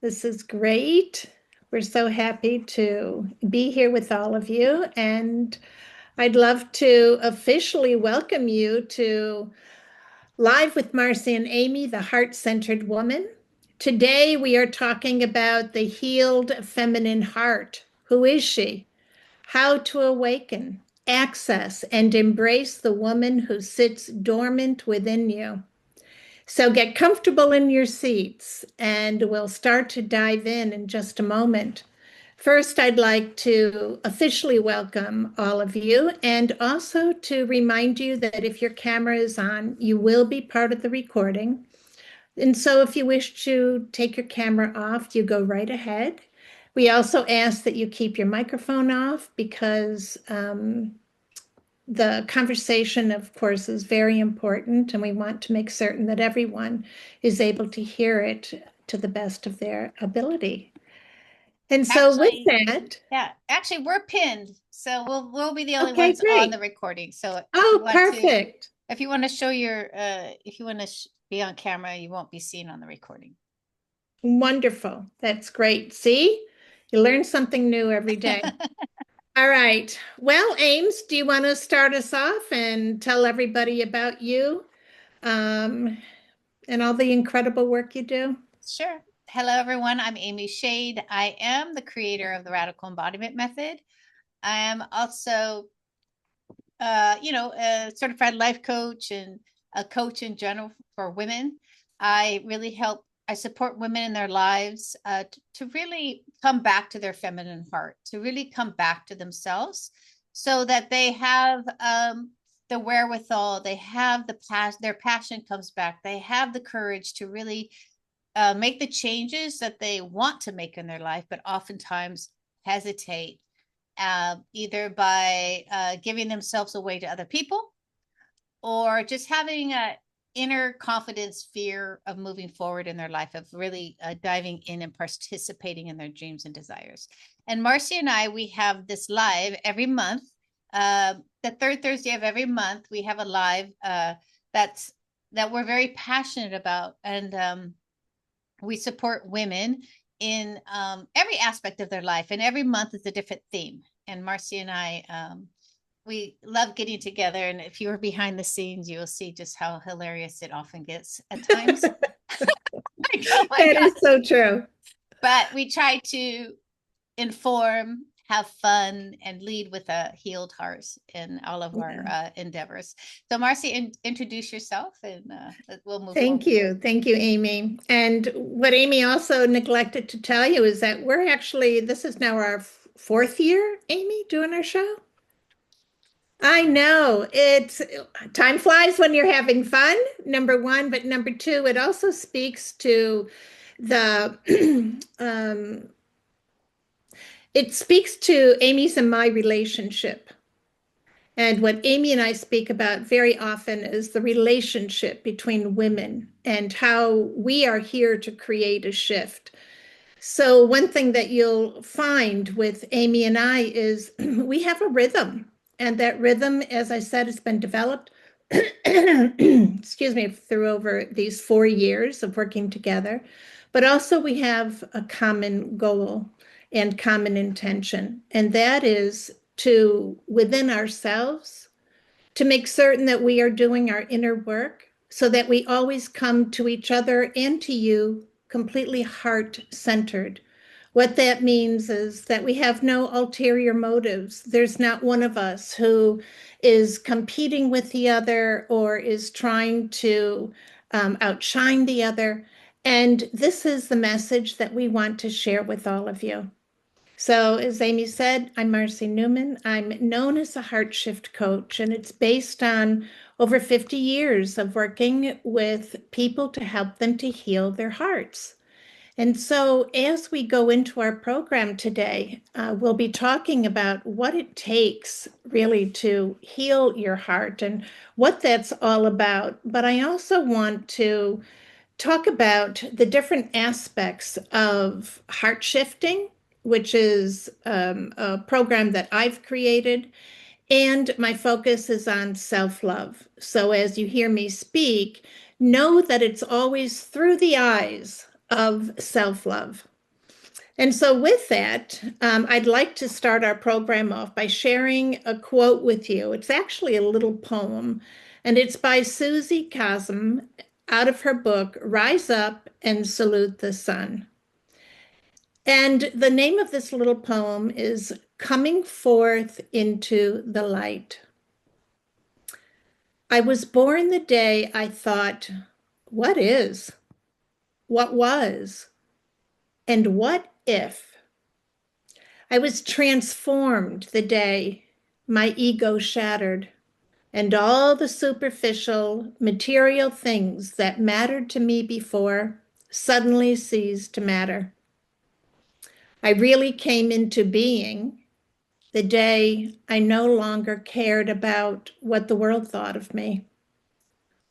This is great. We're so happy to be here with all of you, and I'd love to officially welcome you to Live with Marcy and Amy, the Heart-Centered Woman. Today we are talking about the healed feminine heart. Who is she? How to awaken, access, and embrace the woman who sits dormant within you. So get comfortable in your seats and we'll start to dive in just a moment. First, I'd like to officially welcome all of you and also to remind you that if your camera is on, you will be part of the recording. And so if you wish to take your camera off, you go right ahead. We also ask that you keep your microphone off because the conversation, of course, is very important, and we want to make certain that everyone is able to hear it to the best of their ability. And so with Actually, that, actually we're pinned, so we'll be the only okay, ones on the great. recording. So Oh, perfect. if you want to show your if you want to be on camera, you won't be seen on the recording. Wonderful. That's great. See, you learn something new every day. All right. Well, Ames, do you want to start us off and tell everybody about you um, and all the incredible work you do? Sure. Hello, everyone. I'm Amy Shade. I am the creator of the Radical Embodiment Method. I am also, a certified life coach and a coach in general for women. I support women in their lives to really come back to their feminine heart, to really come back to themselves so that they have the wherewithal, they have their passion comes back, they have the courage to really make the changes that they want to make in their life, but oftentimes hesitate, either by giving themselves away to other people or just having a inner confidence fear of moving forward in their life, of really diving in and participating in their dreams and desires. And Marcy and I, we have this live every month. The third Thursday of every month, we have a live that we're very passionate about, and we support women in every aspect of their life, and every month is a different theme. And Marcy and I, we love getting together. And if you were behind the scenes, you will see just how hilarious it often gets at times. Like, oh my That God. is so true. But we try to inform, have fun, and lead with a healed heart in all of our Yeah. endeavors. So, Marcy, introduce yourself, and we'll move Thank forward. you. Thank you, Amy. And what Amy also neglected to tell you is that we're actually, this is now our fourth year, Amy, doing our show. I know it's time flies when you're having fun, number one, but number two, it also speaks to the it speaks to Amy's and my relationship. And what Amy and I speak about very often is the relationship between women and how we are here to create a shift. So, one thing that you'll find with Amy and I is we have a rhythm. And that rhythm, as I said, has been developed, excuse me, through over these 4 years of working together. But also, we have a common goal and common intention, and that is to, within ourselves, to make certain that we are doing our inner work so that we always come to each other and to you completely heart centered. What that means is that we have no ulterior motives. There's not one of us who is competing with the other or is trying to outshine the other. And this is the message that we want to share with all of you. So, as Amy said, I'm Marcy Newman. I'm known as a heart shift coach, and it's based on over 50 years of working with people to help them to heal their hearts. And so, as we go into our program today, we'll be talking about what it takes really to heal your heart and what that's all about. But I also want to talk about the different aspects of heart shifting, which is a program that I've created. And my focus is on self love. So as you hear me speak, know that it's always through the eyes of self love. And so, with that, I'd like to start our program off by sharing a quote with you. It's actually a little poem, and it's by Susie Cosm out of her book, Rise Up and Salute the Sun. And the name of this little poem is Coming Forth into the Light. I was born the day I thought, what is, what was, and what if? I was transformed the day my ego shattered and all the superficial material things that mattered to me before suddenly ceased to matter. I really came into being the day I no longer cared about what the world thought of me,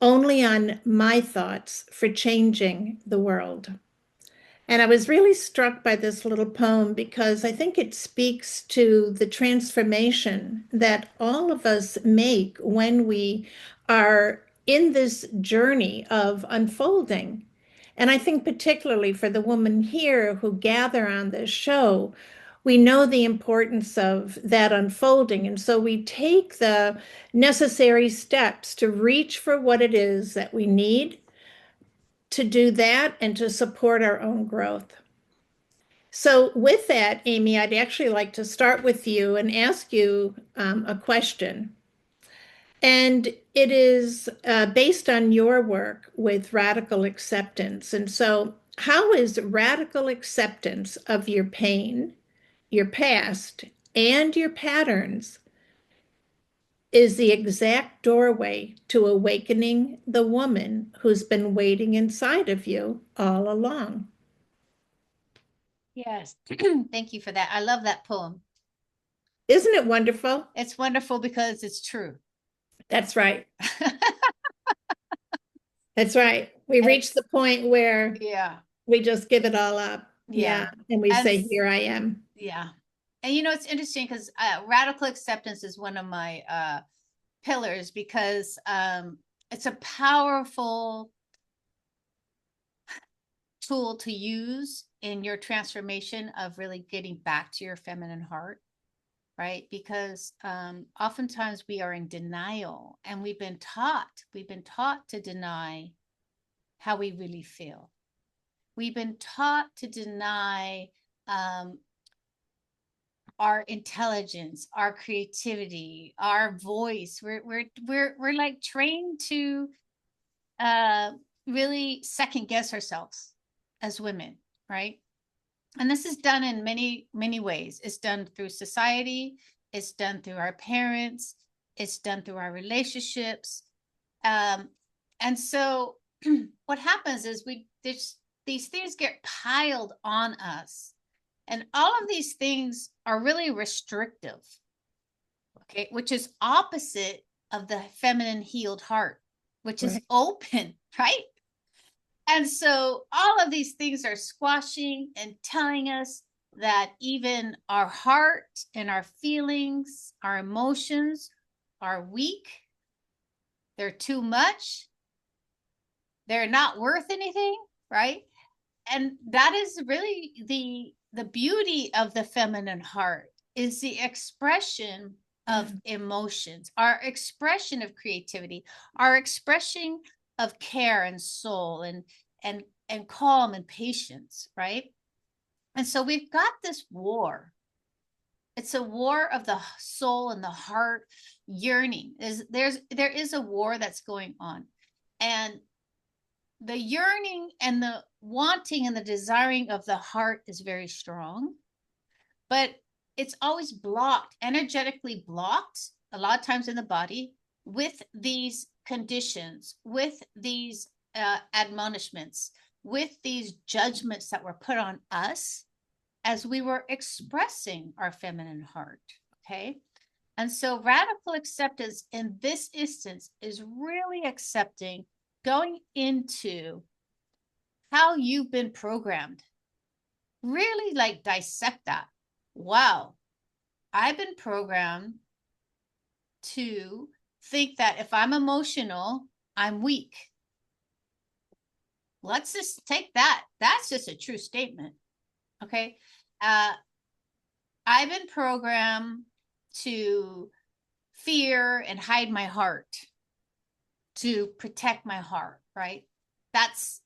only on my thoughts for changing the world. And I was really struck by this little poem because I think it speaks to the transformation that all of us make when we are in this journey of unfolding. And I think, particularly for the women here who gather on this show, we know the importance of that unfolding. And so we take the necessary steps to reach for what it is that we need to do that and to support our own growth. So, with that, Amy, I'd actually like to start with you and ask you a question. And it is based on your work with radical acceptance. And so, how is radical acceptance of your pain, your past, and your patterns is the exact doorway to awakening the woman who's been waiting inside of you all along? Yes. Thank you for that. I love that poem. Isn't it wonderful? It's wonderful because it's true. That's right. That's right. We reach the point where Yeah. we just give it all up. Yeah. Yeah. And we And say, here I am. yeah. And it's interesting because radical acceptance is one of my pillars because it's a powerful tool to use in your transformation of really getting back to your feminine heart, right? Because oftentimes we are in denial and we've been taught to deny how we really feel. We've been taught to deny um, our intelligence, our creativity, our voice. We're like trained to uh, really second guess ourselves as women, right? And this is done in many ways. It's done through society. It's done through our parents. It's done through our relationships. Um, and so, what happens is these things get piled on us, and all of these things are really restrictive. Okay, which is opposite of the feminine healed heart, which is Right. open, right? And so all of these things are squashing and telling us that even our heart and our feelings, our emotions are weak. They're too much. They're not worth anything, right? And that is really the beauty of the feminine heart is the expression of emotions, our expression of creativity, our expression of care and soul and calm and patience, right? And so we've got this war. It's a war of the soul and the heart yearning. There is a war that's going on. And the yearning and the wanting and the desiring of the heart is very strong, but it's always blocked, energetically blocked, a lot of times in the body with these conditions, with these admonishments, with these judgments that were put on us as we were expressing our feminine heart. Okay. And so radical acceptance in this instance is really accepting going into how you've been programmed. Really like dissect that. Wow, I've been programmed to think that if I'm emotional, I'm weak. Let's just take that. That's just a true statement. Okay. Uh, I've been programmed to fear and hide my heart, to protect my heart, right? That's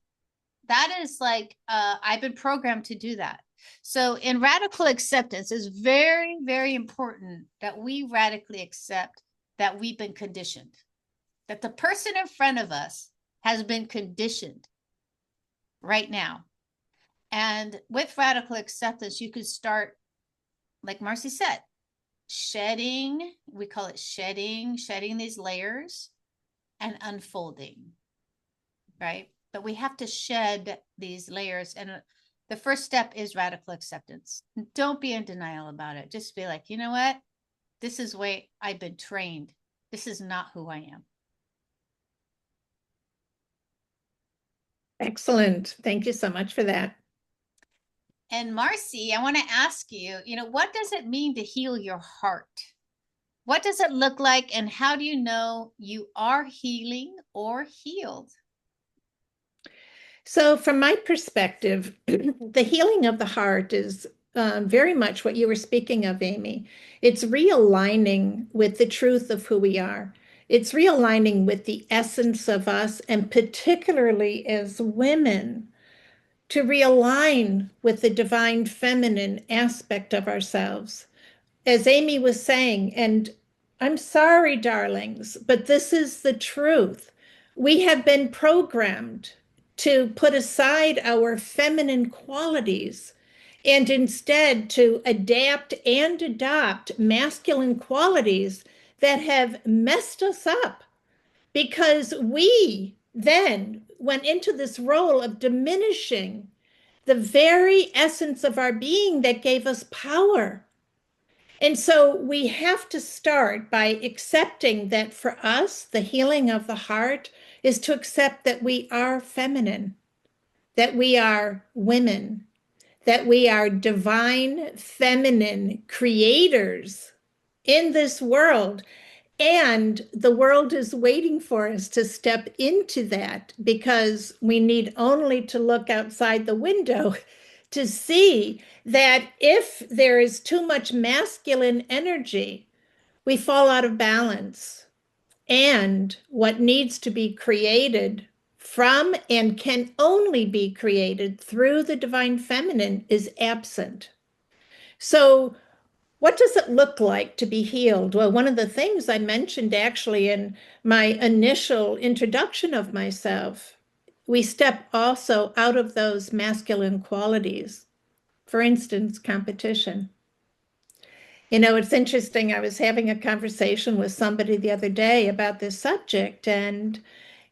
that is like I've been programmed to do that. So in radical acceptance, it's very, very important that we radically accept that we've been conditioned, that the person in front of us has been conditioned right now. And with radical acceptance, you could start, like Marcy said, shedding, we call it shedding these layers and unfolding, right? But we have to shed these layers. And the first step is radical acceptance. Don't be in denial about it. Just be like, you know what? This is the way I've been trained. This is not who I am. Excellent. Thank you so much for that. And Marcy, I want to ask you, what does it mean to heal your heart? What does it look like, and how do you know you are healing or healed? So, from my perspective, the healing of the heart is very much what you were speaking of, Amy. It's realigning with the truth of who we are. It's realigning with the essence of us, and particularly as women, to realign with the divine feminine aspect of ourselves. As Amy was saying, and I'm sorry, darlings, but this is the truth. We have been programmed to put aside our feminine qualities and instead to adapt and adopt masculine qualities that have messed us up because we then went into this role of diminishing the very essence of our being that gave us power. And so we have to start by accepting that for us, the healing of the heart is to accept that we are feminine, that we are women, that we are divine feminine creators in this world. And the world is waiting for us to step into that because we need only to look outside the window to see that if there is too much masculine energy, we fall out of balance. And what needs to be created from and can only be created through the divine feminine is absent. So, what does it look like to be healed? Well, one of the things I mentioned actually in my initial introduction of myself, we step also out of those masculine qualities. For instance, competition. It's interesting. I was having a conversation with somebody the other day about this subject, and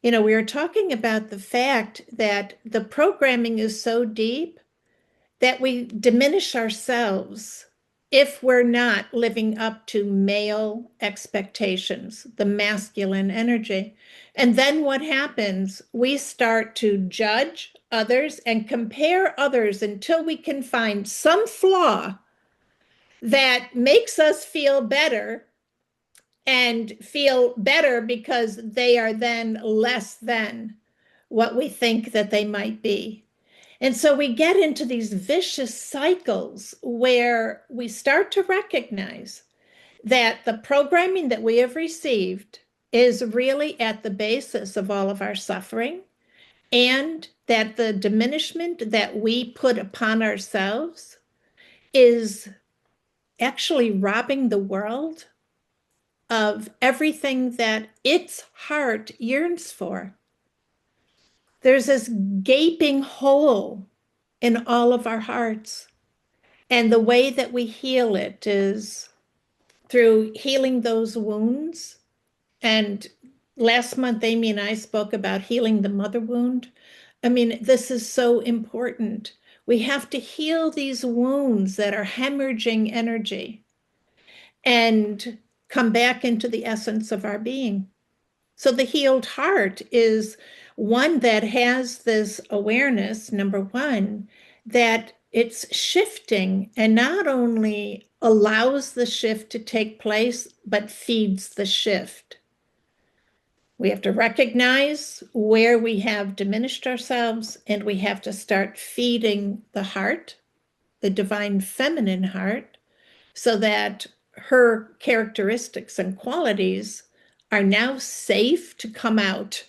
we were talking about the fact that the programming is so deep that we diminish ourselves if we're not living up to male expectations, the masculine energy. And then what happens? We start to judge others and compare others until we can find some flaw that makes us feel better and feel better because they are then less than what we think that they might be. And so we get into these vicious cycles where we start to recognize that the programming that we have received is really at the basis of all of our suffering, and that the diminishment that we put upon ourselves is actually robbing the world of everything that its heart yearns for. There's this gaping hole in all of our hearts. And the way that we heal it is through healing those wounds. And last month, Amy and I spoke about healing the mother wound. I mean, this is so important. We have to heal these wounds that are hemorrhaging energy and come back into the essence of our being. So the healed heart is one that has this awareness, number one, that it's shifting and not only allows the shift to take place, but feeds the shift. We have to recognize where we have diminished ourselves, and we have to start feeding the heart the divine feminine heart, so that her characteristics and qualities are now safe to come out.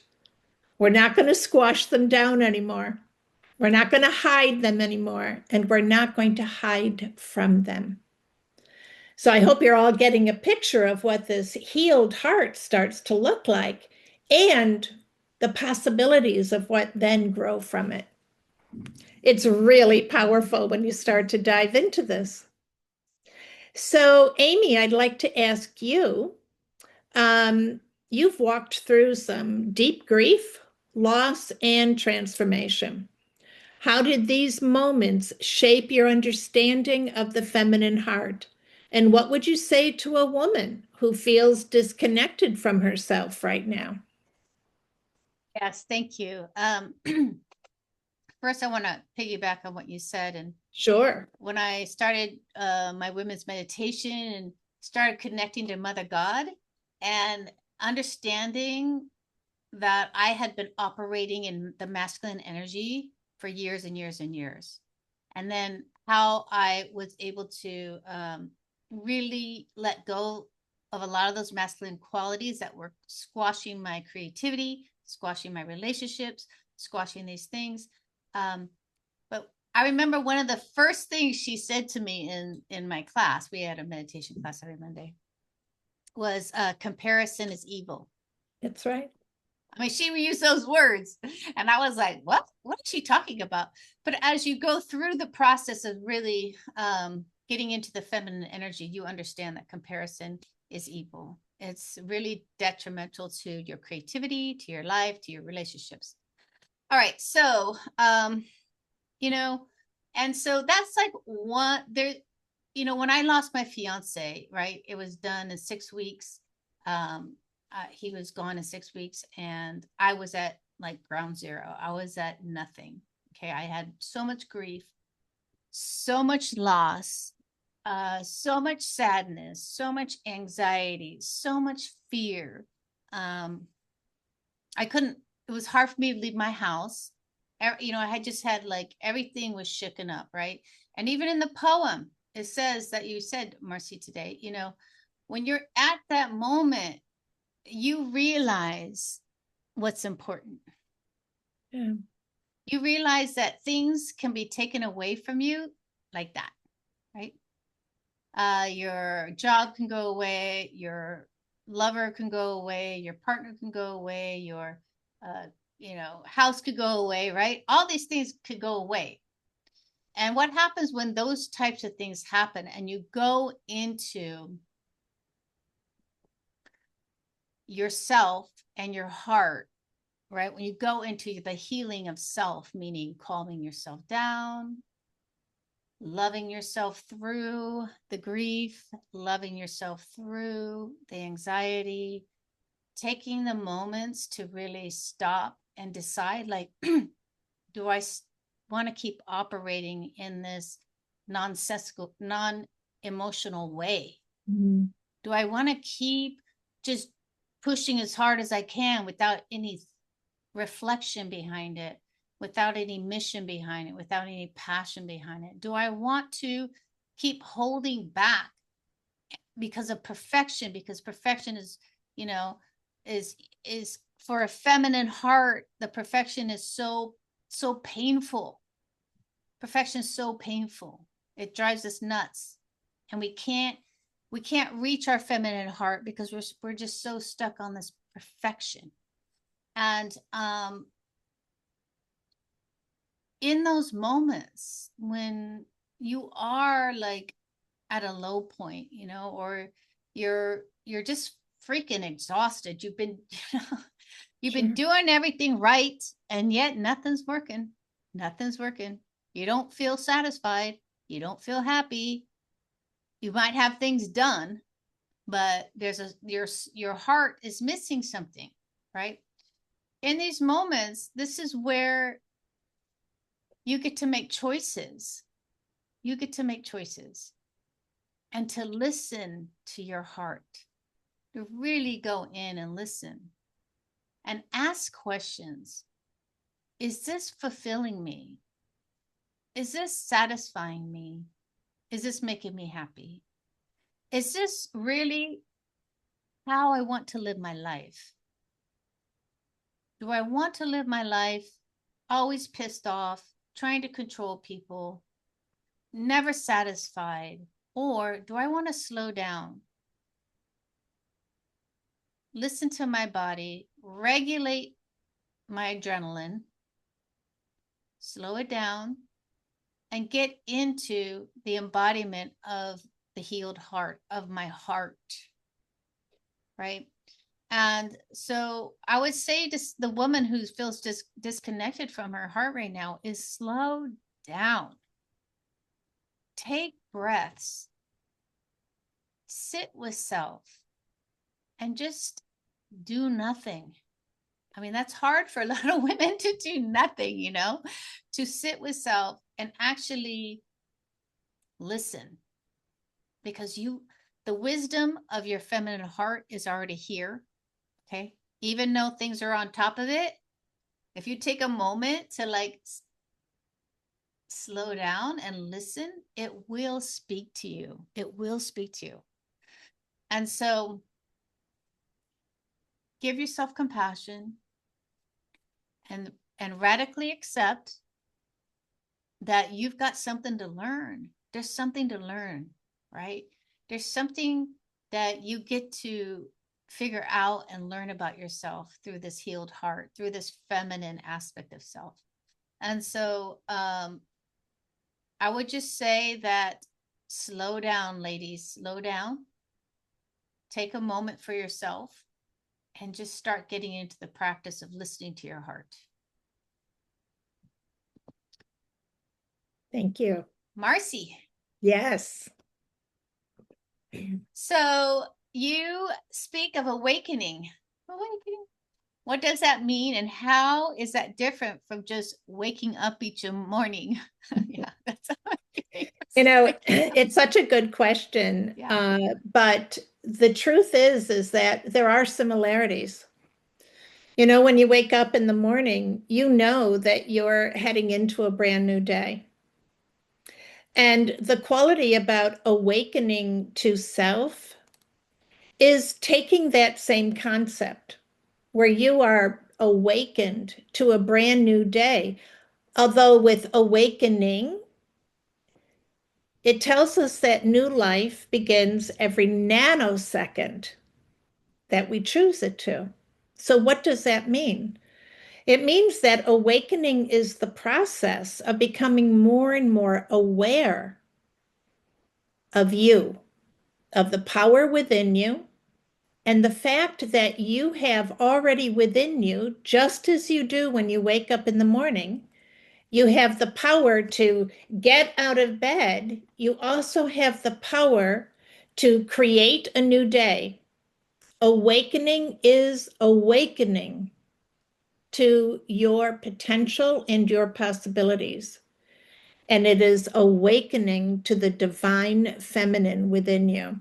We're not going to squash them down anymore. We're not going to hide them anymore, and we're not going to hide from them. So I hope you're all getting a picture of what this healed heart starts to look like and the possibilities of what then grow from it. It's really powerful when you start to dive into this. So, Amy, I'd like to ask you, you've walked through some deep grief, loss, and transformation. How did these moments shape your understanding of the feminine heart? And what would you say to a woman who feels disconnected from herself right now? Yes, thank you. First, I want to piggyback on what you said. And Sure. when I started my women's meditation and started connecting to Mother God and understanding that I had been operating in the masculine energy for years and years and years. And then how I was able to really let go of a lot of those masculine qualities that were squashing my creativity, squashing my relationships, squashing these things. But I remember one of the first things she said to me in my class, we had a meditation class every Monday, was comparison is evil. That's right. I mean, she used those words, and I was like, "What? What is she talking about?" But as you go through the process of really getting into the feminine energy, you understand that comparison is evil. It's really detrimental to your creativity, to your life, to your relationships. All right, so you know, and so that's like one there. When I lost my fiance, right, it was done in 6 weeks. He was gone in 6 weeks, and I was at like ground zero. I was at nothing. Okay, I had so much grief, so much loss, so much sadness, so much anxiety, so much fear. I couldn't. It was hard for me to leave my house. I had just had like everything was shaken up, right? And even in the poem, it says that you said, Marcy, today, when you're at that moment, you realize what's important. Yeah. You realize that things can be taken away from you like that, right? Your job can go away, your lover can go away, your partner can go away, your house could go away, right? All these things could go away. And what happens when those types of things happen and you go into yourself and your heart, right? When you go into the healing of self, meaning calming yourself down, loving yourself through the grief, loving yourself through the anxiety, taking the moments to really stop and decide, like, do I want to keep operating in this nonsensical, non-emotional way? Mm-hmm. Do I want to keep just pushing as hard as I can without any reflection behind it, without any mission behind it, without any passion behind it? Do I want to keep holding back because of perfection? Because perfection is, is for a feminine heart, the perfection is so painful. Perfection is so painful. It drives us nuts. And we can't reach our feminine heart because we're just so stuck on this perfection. And in those moments when you are like at a low point, or you're just freaking exhausted. You've been you've been doing everything right, and yet nothing's working. Nothing's working. You don't feel satisfied. You don't feel happy. You might have things done, but your heart is missing something, right? In these moments, this is where you get to make choices. You get to make choices and to listen to your heart, to really go in and listen and ask questions. Is this fulfilling me? Is this satisfying me? Is this making me happy? Is this really how I want to live my life? Do I want to live my life always pissed off, trying to control people, never satisfied? Or do I want to slow down, listen to my body, regulate my adrenaline, slow it down, and get into the embodiment of the healed heart, of my heart, right? And so I would say to the woman who feels disconnected from her heart right now is slow down, take breaths, sit with self, and just do nothing. I mean, that's hard for a lot of women to do nothing, to sit with self and actually listen, because the wisdom of your feminine heart is already here. Okay. Even though things are on top of it, if you take a moment to like slow down and listen, it will speak to you. It will speak to you. And so give yourself compassion and radically accept that you've got something to learn. There's something to learn, right? There's something that you get to figure out and learn about yourself through this healed heart, through this feminine aspect of self. And so I would just say that slow down, ladies, slow down. Take a moment for yourself and just start getting into the practice of listening to your heart. Thank you. Marcy. Yes. So you speak of awakening. Awakening. What does that mean, and how is that different from just waking up each morning? Yeah, that's it's such a good question. Yeah. But the truth is that there are similarities. When you wake up in the morning, you know that you're heading into a brand new day. And the quality about awakening to self is taking that same concept where you are awakened to a brand new day. Although with awakening, it tells us that new life begins every nanosecond that we choose it to. So, what does that mean? It means that awakening is the process of becoming more and more aware of you, of the power within you, and the fact that you have already within you, just as you do when you wake up in the morning, you have the power to get out of bed. You also have the power to create a new day. Awakening is awakening to your potential and your possibilities. And it is awakening to the divine feminine within you.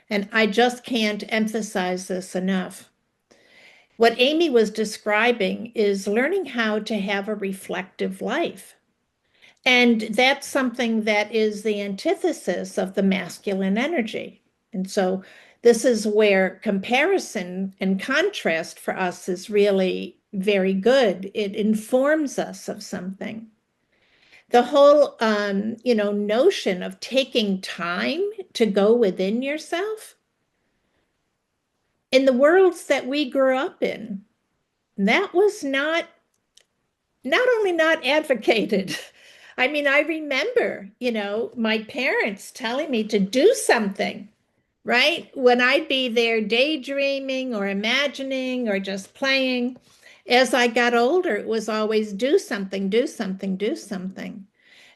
And I just can't emphasize this enough. What Amy was describing is learning how to have a reflective life. And that's something that is the antithesis of the masculine energy. And so this is where comparison and contrast for us is really very good. It informs us of something. The whole, notion of taking time to go within yourself in the worlds that we grew up in, that was not only not advocated. I mean, I remember, my parents telling me to do something, right? When I'd be there daydreaming or imagining or just playing. As I got older, it was always do something, do something, do something.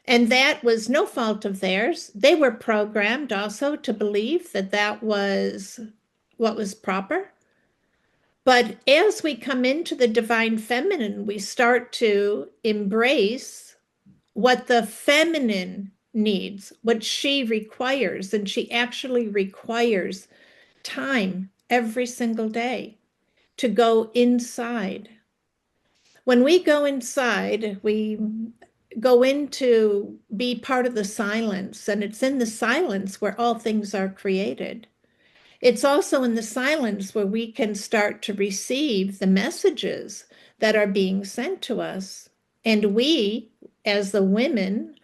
And that was no fault of theirs. They were programmed also to believe that that was what was proper. But as we come into the divine feminine, we start to embrace what the feminine needs, what she requires. And she actually requires time every single day to go inside. When we go inside, we go into be part of the silence, and it's in the silence where all things are created. It's also in the silence where we can start to receive the messages that are being sent to us. And we, as the women,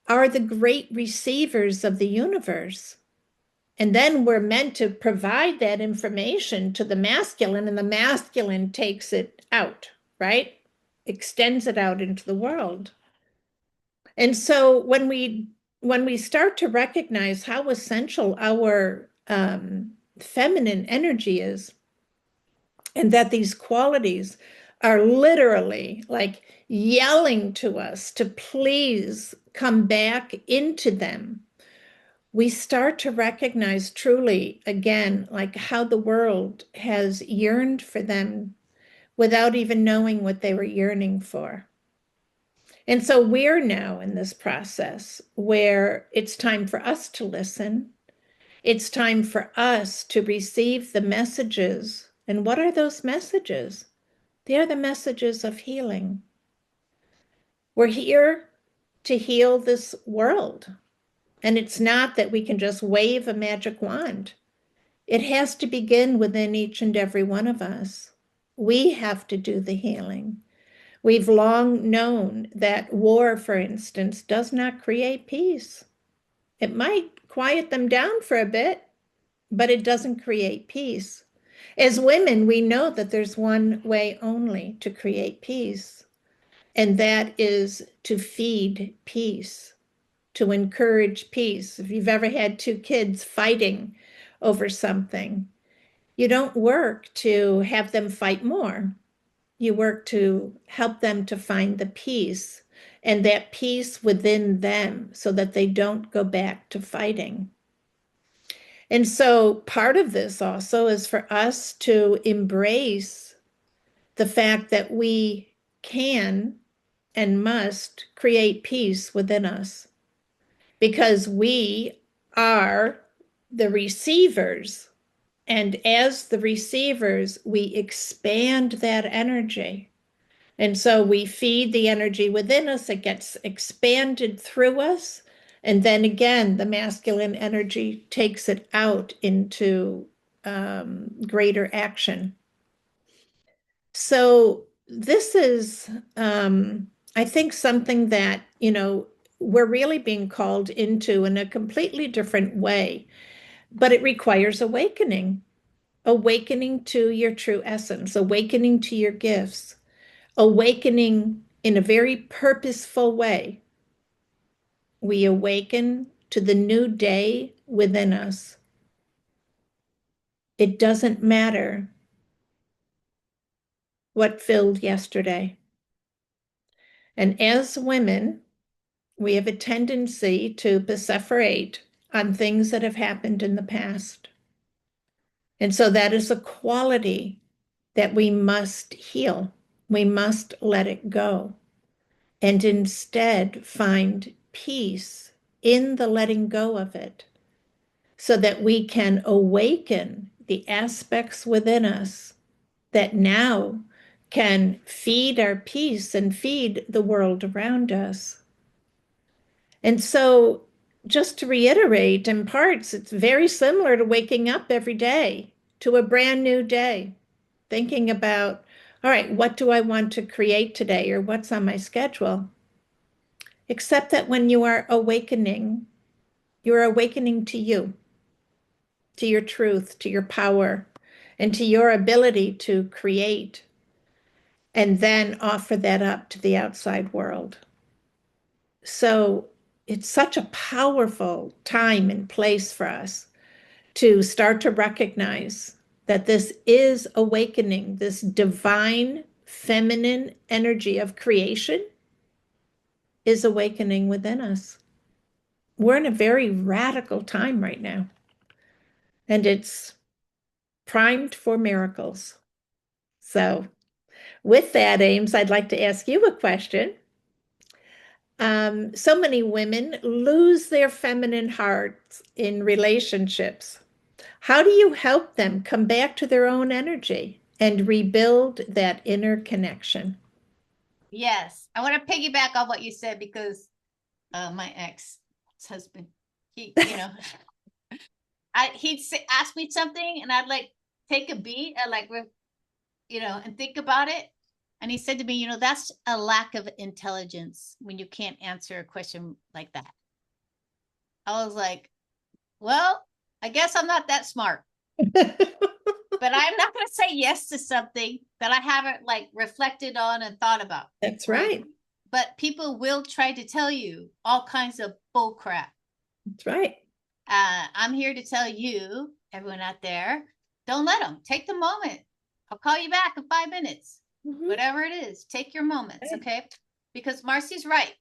are the great receivers of the universe. And then we're meant to provide that information to the masculine, and the masculine takes it out, right? Extends it out into the world. And so when we start to recognize how essential our feminine energy is, and that these qualities are literally like yelling to us to please come back into them, we start to recognize truly again, like how the world has yearned for them without even knowing what they were yearning for. And so we're now in this process where it's time for us to listen. It's time for us to receive the messages. And what are those messages? They are the messages of healing. We're here to heal this world. And it's not that we can just wave a magic wand. It has to begin within each and every one of us. We have to do the healing. We've long known that war, for instance, does not create peace. It might quiet them down for a bit, but it doesn't create peace. As women, we know that there's one way only to create peace, and that is to feed peace, to encourage peace. If you've ever had two kids fighting over something, you don't work to have them fight more. You work to help them to find the peace and that peace within them so that they don't go back to fighting. And so part of this also is for us to embrace the fact that we can and must create peace within us because we are the receivers. And as the receivers, we expand that energy. And so we feed the energy within us, it gets expanded through us. And then again, the masculine energy takes it out into greater action. So this is, I think, something that, we're really being called into in a completely different way, but it requires awakening, awakening to your true essence, awakening to your gifts, awakening in a very purposeful way. We awaken to the new day within us. It doesn't matter what filled yesterday. And as women, we have a tendency to perseverate on things that have happened in the past. And so that is a quality that we must heal. We must let it go and instead find peace in the letting go of it so that we can awaken the aspects within us that now can feed our peace and feed the world around us. And so, just to reiterate, in parts, it's very similar to waking up every day to a brand new day, thinking about, all right, what do I want to create today or what's on my schedule? Except that when you are awakening, you're awakening to your truth, to your power, and to your ability to create and then offer that up to the outside world. So it's such a powerful time and place for us to start to recognize that this is awakening, this divine feminine energy of creation is awakening within us. We're in a very radical time right now, and it's primed for miracles. So, with that, Ames, I'd like to ask you a question. So many women lose their feminine hearts in relationships. How do you help them come back to their own energy and rebuild that inner connection? Yes. I want to piggyback on what you said because my ex-husband, he, he'd ask me something and I'd like take a beat and like, and think about it. And he said to me, that's a lack of intelligence when you can't answer a question like that. I was like, well, I guess I'm not that smart, but I'm not going to say yes to something that I haven't like reflected on and thought about. That's right. But people will try to tell you all kinds of bull crap. That's right. I'm here to tell you, everyone out there, don't let them. Take the moment. I'll call you back in 5 minutes. Mm-hmm. Whatever it is, take your moments, okay? Because Marcy's right.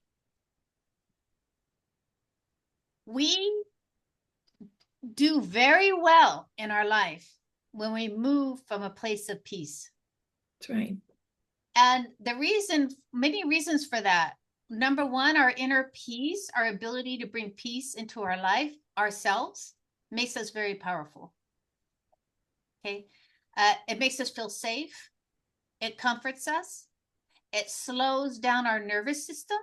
We do very well in our life when we move from a place of peace. That's right. And many reasons for that. Number one, our inner peace, our ability to bring peace into our life, ourselves, makes us very powerful. Okay. It makes us feel safe. It comforts us. It slows down our nervous system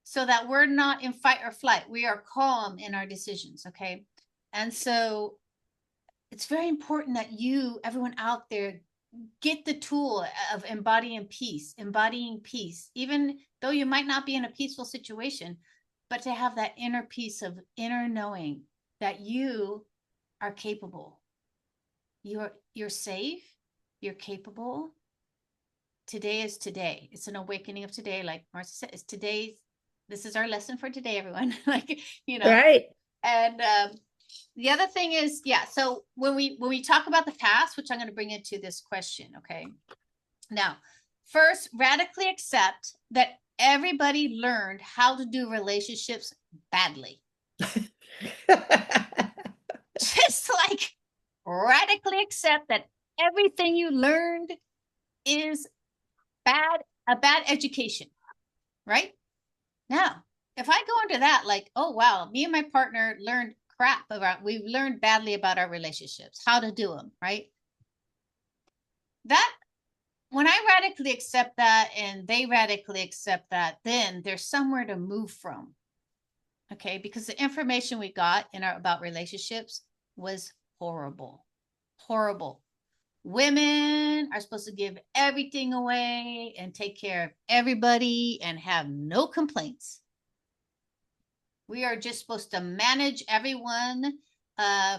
so that we're not in fight or flight. We are calm in our decisions. Okay. And so it's very important that everyone out there, get the tool of embodying peace, even though you might not be in a peaceful situation, but to have that inner peace of inner knowing that you are capable. You're safe. You're capable. Today is today. It's an awakening of today. Like Marcy said, it's today's, this is our lesson for today, everyone. Right. And the other thing is, so when we talk about the past, which I'm going to bring into this question, okay? Now, first, radically accept that everybody learned how to do relationships badly. Just like radically accept that everything you learned is a bad education, right? Now, if I go into that, like, oh, wow, me and my partner learned we've learned badly about our relationships, how to do them, right? That, when I radically accept that and they radically accept that, then there's somewhere to move from. Okay, because the information we got about relationships was horrible. Women are supposed to give everything away and take care of everybody and have no complaints. We are just supposed to manage everyone,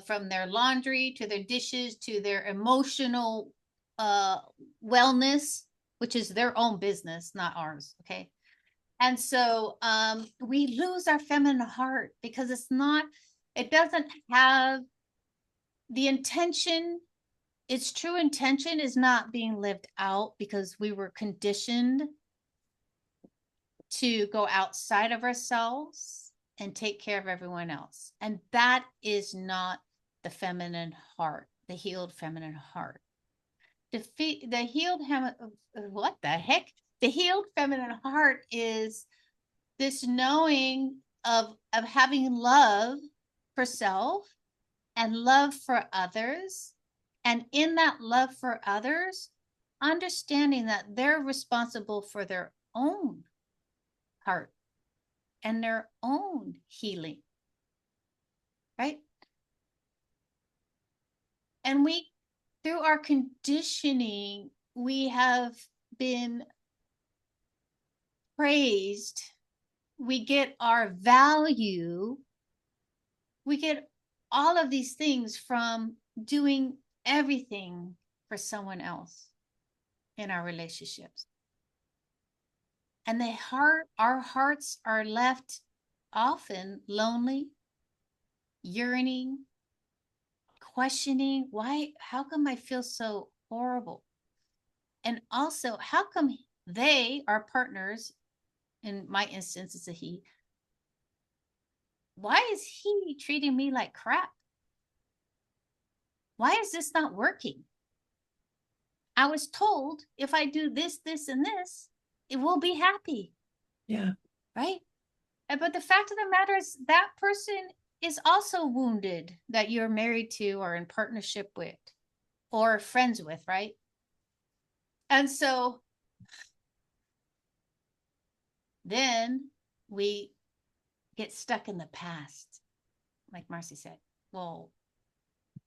from their laundry to their dishes to their emotional wellness, which is their own business, not ours. Okay. And so we lose our feminine heart because it doesn't have the intention. Its true intention is not being lived out because we were conditioned to go outside of ourselves and take care of everyone else. And that is not the feminine heart, the healed feminine heart. The healed, what the heck? The healed feminine heart is this knowing of having love for self and love for others. And in that love for others, understanding that they're responsible for their own heart and their own healing, right? And through our conditioning, we have been praised. We get our value. We get all of these things from doing everything for someone else in our relationships. And our hearts are left often lonely, yearning, questioning, how come I feel so horrible? And also, how come our partners, in my instance, it's a he, why is he treating me like crap? Why is this not working? I was told if I do this, this, and this, it will be happy. Yeah. Right? But the fact of the matter is that person is also wounded that you're married to or in partnership with or friends with, right? And so Then we get stuck in the past. Like Marcy said, well,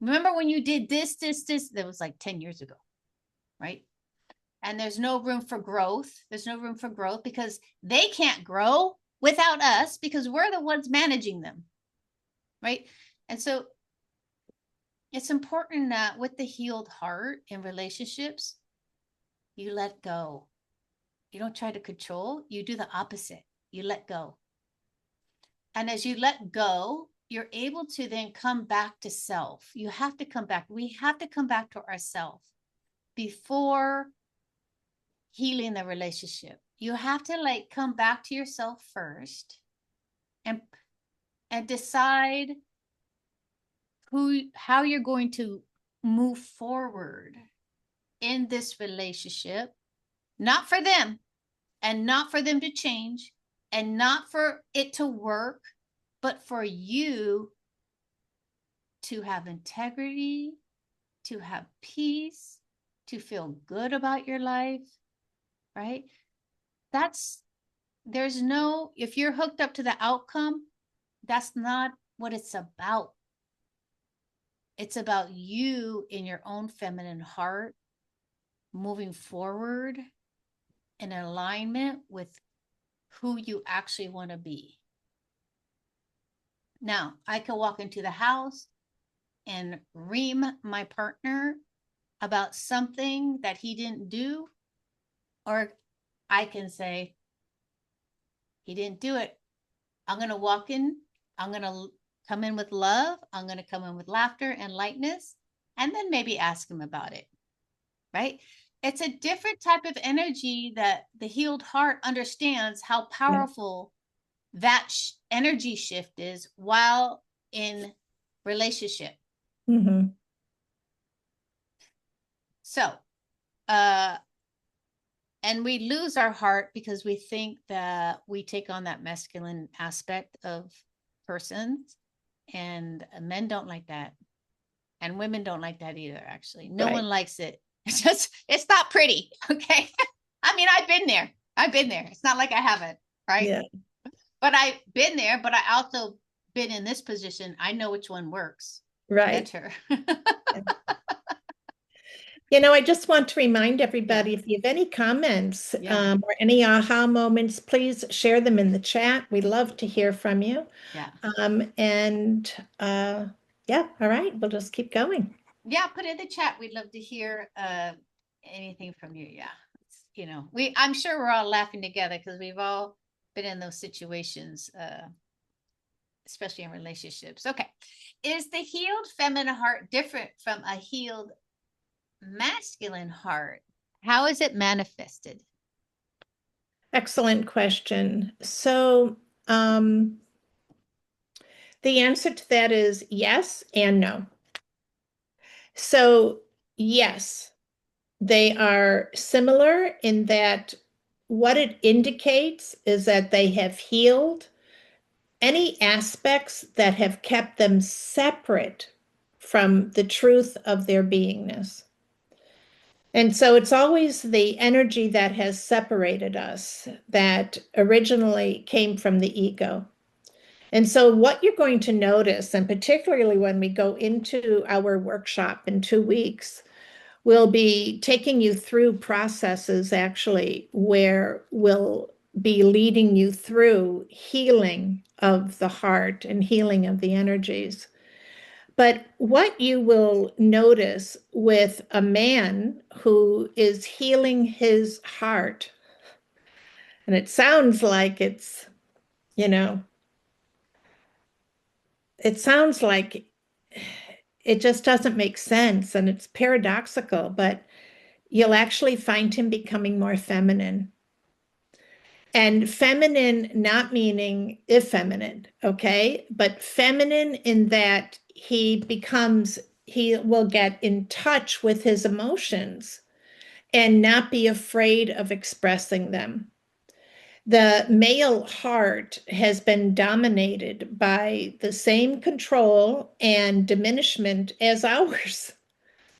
remember when you did this? That was like 10 years ago, right? And there's no room for growth. There's no room for growth because they can't grow without us because we're the ones managing them, right? And so it's important that with the healed heart in relationships, you let go. You don't try to control, you do the opposite. You let go. And as you let go, you're able to then come back to self. You have to come back. We have to come back to ourself before healing the relationship. You have to like come back to yourself first and decide how you're going to move forward in this relationship, not for them and not for them to change and not for it to work, but for you to have integrity, to have peace, to feel good about your life, right? There's no, if you're hooked up to the outcome, that's not what it's about. It's about you in your own feminine heart moving forward in alignment with who you actually want to be. Now, I can walk into the house and ream my partner about something that he didn't do, or I can say, he didn't do it. I'm going to walk in, I'm going to come in with love, I'm going to come in with laughter and lightness, and then maybe ask him about it, right? It's a different type of energy that the healed heart understands how powerful that energy shift is while in relationship. Mm-hmm. So, and we lose our heart because we think that we take on that masculine aspect of persons, and men don't like that, and women don't like that either. Actually, no one likes it. It's just, it's not pretty. Okay. I mean, I've been there. It's not like I haven't, right? Yeah. But I've been there, but I also been in this position. I know which one works better. I just want to remind everybody, if you have any comments or any aha moments, please share them in the chat. We'd love to hear from you. Yeah. All right, we'll just keep going. Yeah, put it in the chat. We'd love to hear anything from you. Yeah. I'm sure we're all laughing together because we've all been in those situations, especially in relationships. Okay. Is the healed feminine heart different from a healed masculine heart? How is it manifested? Excellent question. So, the answer to that is yes and no. So, yes, they are similar in that what it indicates is that they have healed any aspects that have kept them separate from the truth of their beingness. And so it's always the energy that has separated us that originally came from the ego. And so what you're going to notice, and particularly when we go into our workshop in 2 weeks, we'll be taking you through processes actually where we'll be leading you through healing of the heart and healing of the energies. But what you will notice with a man who is healing his heart, and it sounds like it sounds like it just doesn't make sense and it's paradoxical, but you'll actually find him becoming more feminine. And feminine, not meaning effeminate, okay? But feminine in that he will get in touch with his emotions and not be afraid of expressing them. The male heart has been dominated by the same control and diminishment as ours.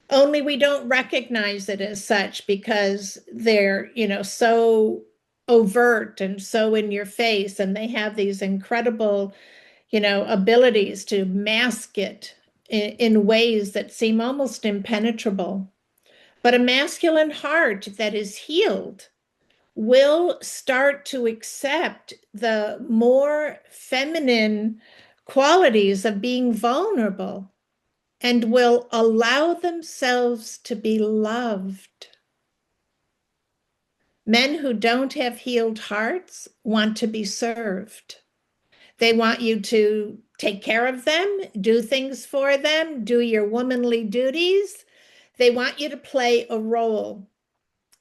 Only we don't recognize it as such because they're, so overt and so in your face, and they have these incredible, abilities to mask it in ways that seem almost impenetrable. But a masculine heart that is healed will start to accept the more feminine qualities of being vulnerable and will allow themselves to be loved. Men who don't have healed hearts want to be served. They want you to take care of them, do things for them, do your womanly duties. They want you to play a role.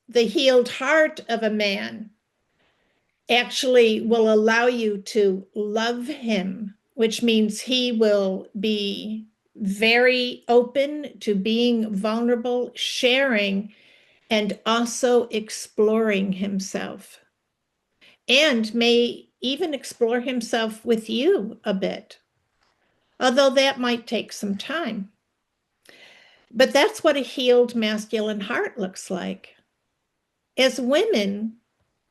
The healed heart of a man actually will allow you to love him, which means he will be very open to being vulnerable, sharing, and also exploring himself, and may even explore himself with you a bit, although that might take some time. But that's what a healed masculine heart looks like. As women,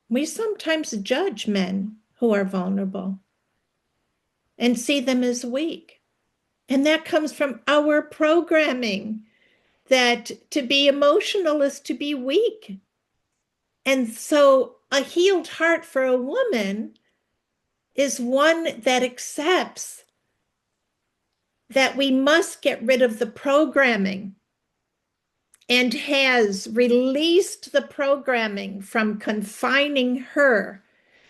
we sometimes judge men who are vulnerable and see them as weak. And that comes from our programming that to be emotional is to be weak. And so a healed heart for a woman is one that accepts that we must get rid of the programming and has released the programming from confining her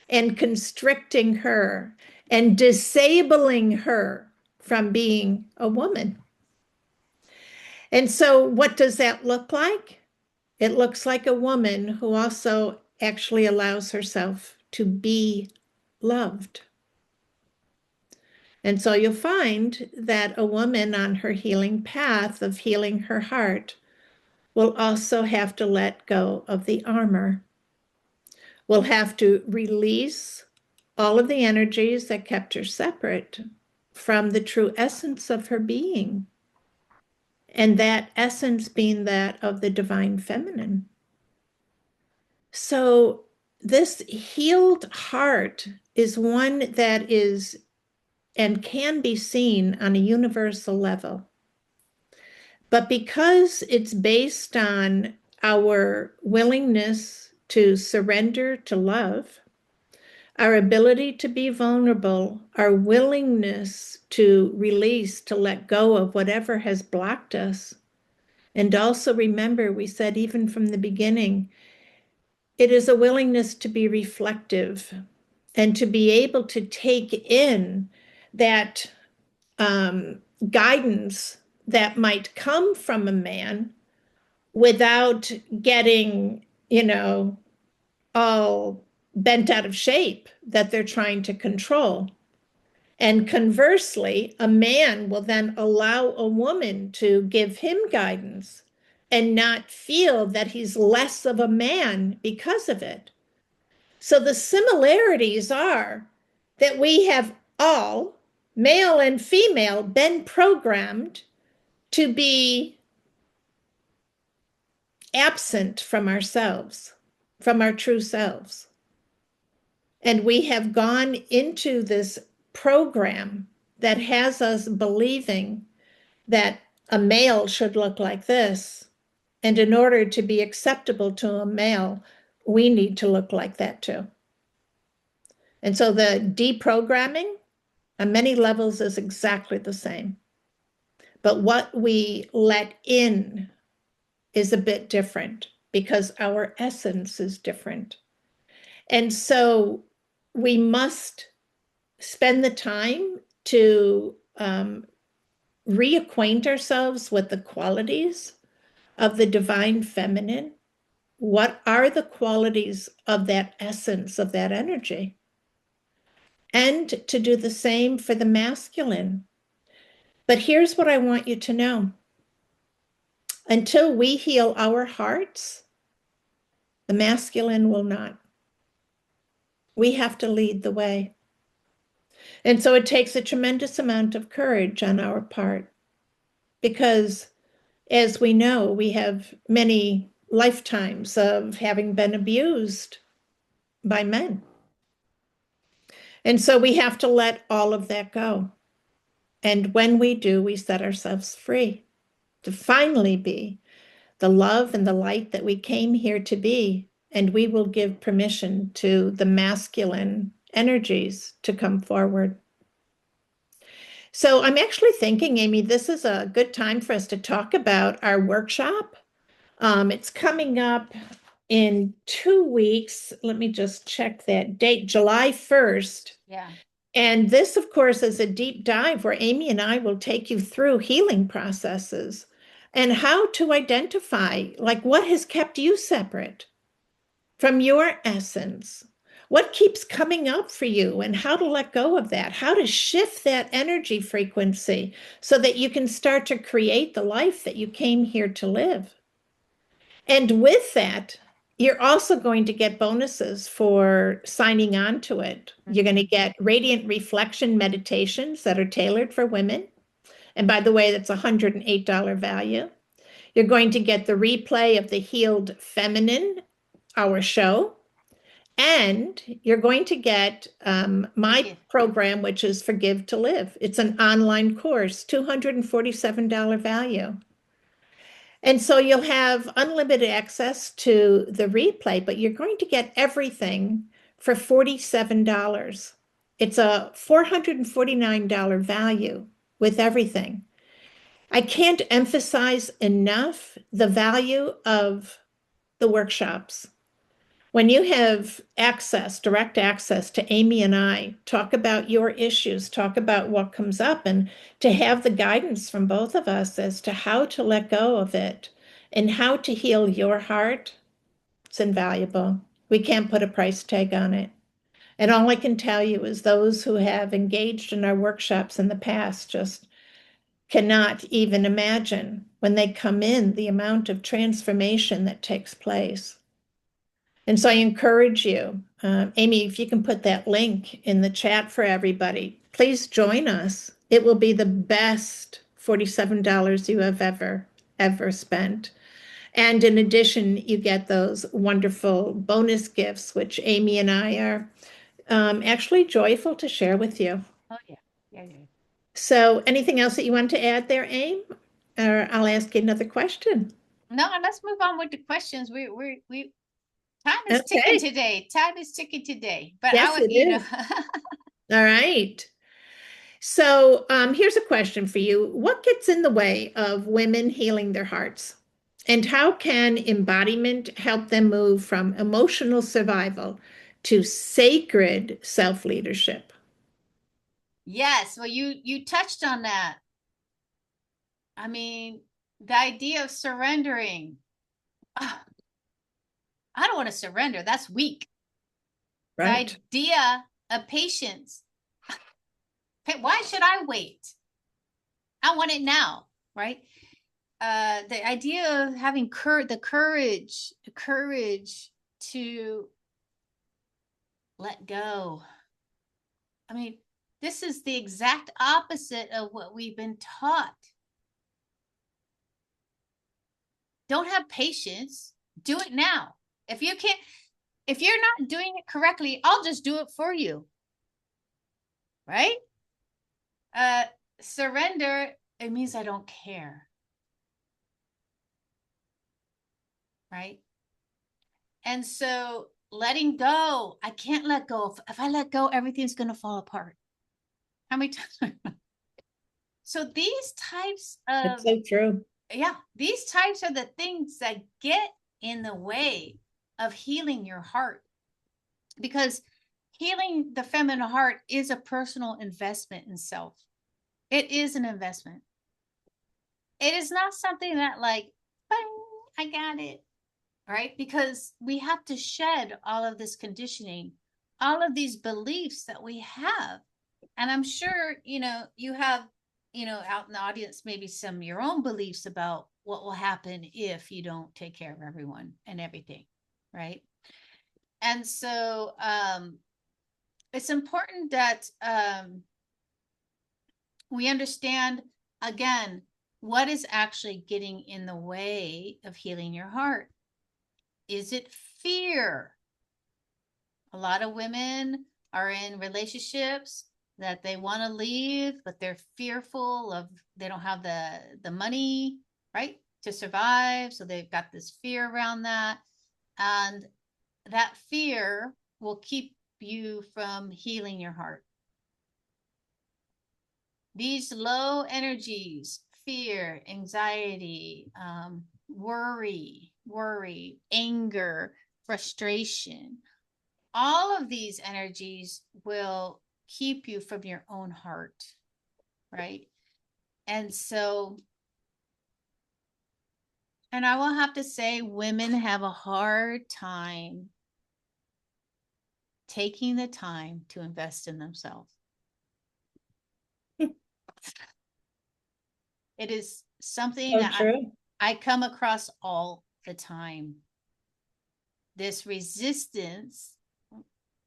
and constricting her and disabling her from being a woman. And so, what does that look like? It looks like a woman who also actually allows herself to be loved. And so, you'll find that a woman on her healing path of healing her heart will also have to let go of the armor, will have to release all of the energies that kept her separate from the true essence of her being. And that essence being that of the divine feminine. So, this healed heart is one that is and can be seen on a universal level. But because it's based on our willingness to surrender to love, our ability to be vulnerable, our willingness to release, to let go of whatever has blocked us. And also remember, we said even from the beginning, it is a willingness to be reflective and to be able to take in that guidance that might come from a man without getting, all bent out of shape that they're trying to control. And conversely, a man will then allow a woman to give him guidance and not feel that he's less of a man because of it. So the similarities are that we have all, male and female, been programmed to be absent from ourselves, from our true selves. And we have gone into this program that has us believing that a male should look like this. And in order to be acceptable to a male, we need to look like that too. And so the deprogramming on many levels is exactly the same. But what we let in is a bit different because our essence is different. And so we must spend the time to reacquaint ourselves with the qualities of the divine feminine. What are the qualities of that essence, of that energy? And to do the same for the masculine. But here's what I want you to know. Until we heal our hearts, the masculine will not. We have to lead the way. And so it takes a tremendous amount of courage on our part because, as we know, we have many lifetimes of having been abused by men. And so we have to let all of that go. And when we do, we set ourselves free to finally be the love and the light that we came here to be. And we will give permission to the masculine energies to come forward. So I'm actually thinking, Amy, this is a good time for us to talk about our workshop. It's coming up in 2 weeks. Let me just check that date, July 1st. Yeah. And this, of course, is a deep dive where Amy and I will take you through healing processes and how to identify, like, what has kept you separate from your essence. What keeps coming up for you and how to let go of that, how to shift that energy frequency so that you can start to create the life that you came here to live. And with that, you're also going to get bonuses for signing on to it. You're going to get radiant reflection meditations that are tailored for women. And by the way, that's a $108 value. You're going to get the replay of the Healed Feminine, our show. And you're going to get my program, which is Forgive to Live. It's an online course, $247 value. And so you'll have unlimited access to the replay, but you're going to get everything for $47. It's a $449 value with everything. I can't emphasize enough the value of the workshops. When you have access, direct access to Amy and I, talk about your issues, talk about what comes up, and to have the guidance from both of us as to how to let go of it and how to heal your heart, it's invaluable. We can't put a price tag on it. And all I can tell you is those who have engaged in our workshops in the past just cannot even imagine when they come in the amount of transformation that takes place. And so I encourage you, Amy, if you can put that link in the chat for everybody, please join us. It will be the best $47 you have ever spent. And in addition, you get those wonderful bonus gifts, which Amy and I are actually joyful to share with you. Oh, yeah. Yeah, yeah. So anything else that you want to add there, Amy? Or I'll ask you another question. No, let's move on with the questions. We time is ticking Okay. today. Time is ticking today. But Yes, it is. All right. So here's a question for you. What gets in the way of women healing their hearts? And how can embodiment help them move from emotional survival to sacred self-leadership? Yes, well, you touched on that. I mean, the idea of surrendering. Ah, I don't want to surrender. That's weak. The Right. idea of patience. Why should I wait? I want it now, right? The idea of having the courage to let go. I mean, this is the exact opposite of what we've been taught. Don't have patience. Do it now. If you can't, if you're not doing it correctly, I'll just do it for you. Right? Uh, Surrender, it means I don't care. Right? And so letting go, I can't let go. If I let go, everything's going to fall apart. How many times? So these types That's of, so true. yeah, these types are the things that get in the way of healing your heart, because healing the feminine heart is a personal investment in self. It is an investment. It is not something that, like, bang, I got it, right? Because we have to shed all of this conditioning, all of these beliefs that we have. And I'm sure, you have, out in the audience, maybe some of your own beliefs about what will happen if you don't take care of everyone and everything, right? And so it's important that we understand, again, what is actually getting in the way of healing your heart. Is it fear? A lot of women are in relationships that they want to leave, but they're fearful of, they don't have the money, right, to survive. So they've got this fear around that. And that fear will keep you from healing your heart. These low energies, fear, anxiety, worry, anger, frustration, all of these energies will keep you from your own heart, right? And so, and I will have to say, women have a hard time taking the time to invest in themselves. It is something So that true. I come across all the time. This resistance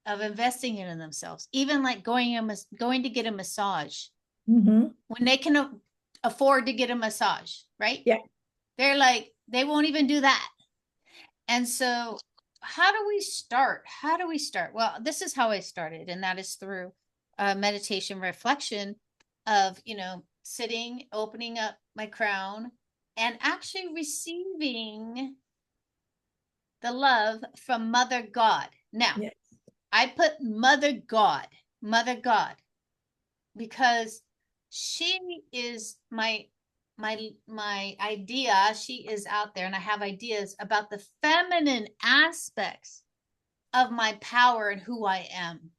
of investing in themselves, even like going to get a massage Hmm. when they can afford to get a massage, right? Yeah, They're like, they won't even do that. And so, how do we start? How do we start? Well, this is how I started, and that is through meditation reflection of, sitting, opening up my crown, and actually receiving the love from Mother God. Now, yeah, I put Mother God, because she is my idea. She is out there, and I have ideas about the feminine aspects of my power and who I am.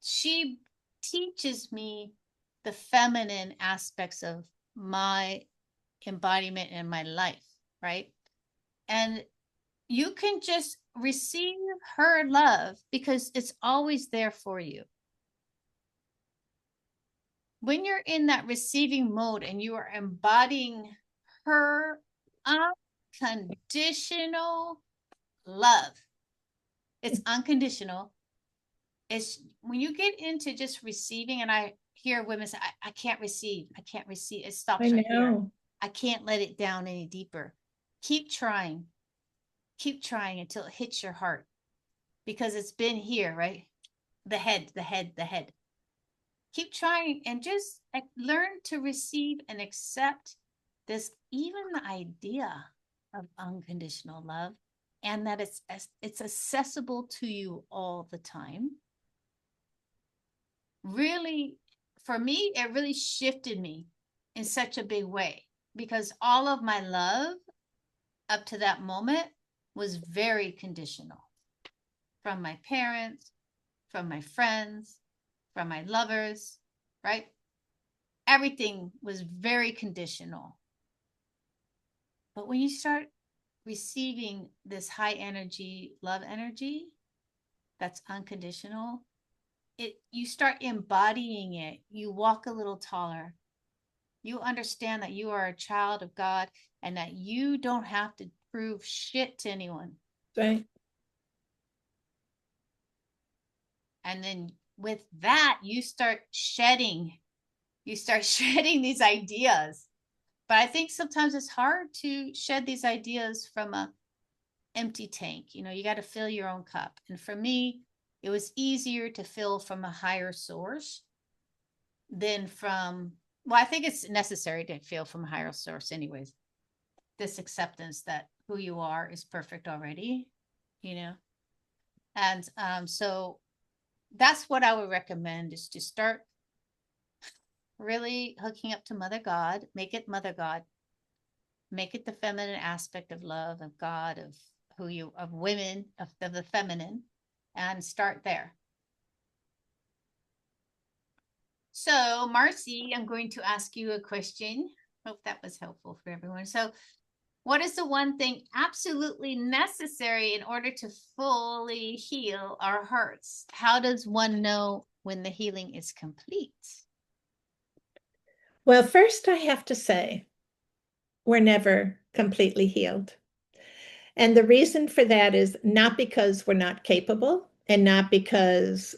She teaches me the feminine aspects of my embodiment in my life, right? And you can just receive her love because it's always there for you. When you're in that receiving mode and you are embodying her unconditional love, it's unconditional. It's when you get into just receiving, and I hear women say, I can't receive, I can't receive. It I stops right here. know. I can't let it down any deeper. Keep trying. Keep trying until it hits your heart, because it's been here, right? The head. Keep trying and just learn to receive and accept this, even the idea of unconditional love, and that it's accessible to you all the time. Really, for me, it really shifted me in such a big way, because all of my love up to that moment was very conditional, from my parents, from my friends, from my lovers, right? Everything was very conditional. But when you start receiving this high energy, love energy that's unconditional, you start embodying it. You walk a little taller. You understand that you are a child of God and that you don't have to prove shit to anyone. Right. And then with that, you start shedding these ideas. But I think sometimes it's hard to shed these ideas from a empty tank. You got to fill your own cup. And for me, it was easier to fill from a higher source than from, well, I think it's necessary to fill from a higher source anyways. This acceptance that who you are is perfect already, you know? And so that's what I would recommend, is to start really hooking up to Mother God, make it Mother God, make it the feminine aspect of love, of God, of of women, of the feminine, and start there. So, Marcy, I'm going to ask you a question. Hope that was helpful for everyone. So, what is the one thing absolutely necessary in order to fully heal our hearts? How does one know when the healing is complete? Well, first, I have to say, we're never completely healed. And the reason for that is not because we're not capable and not because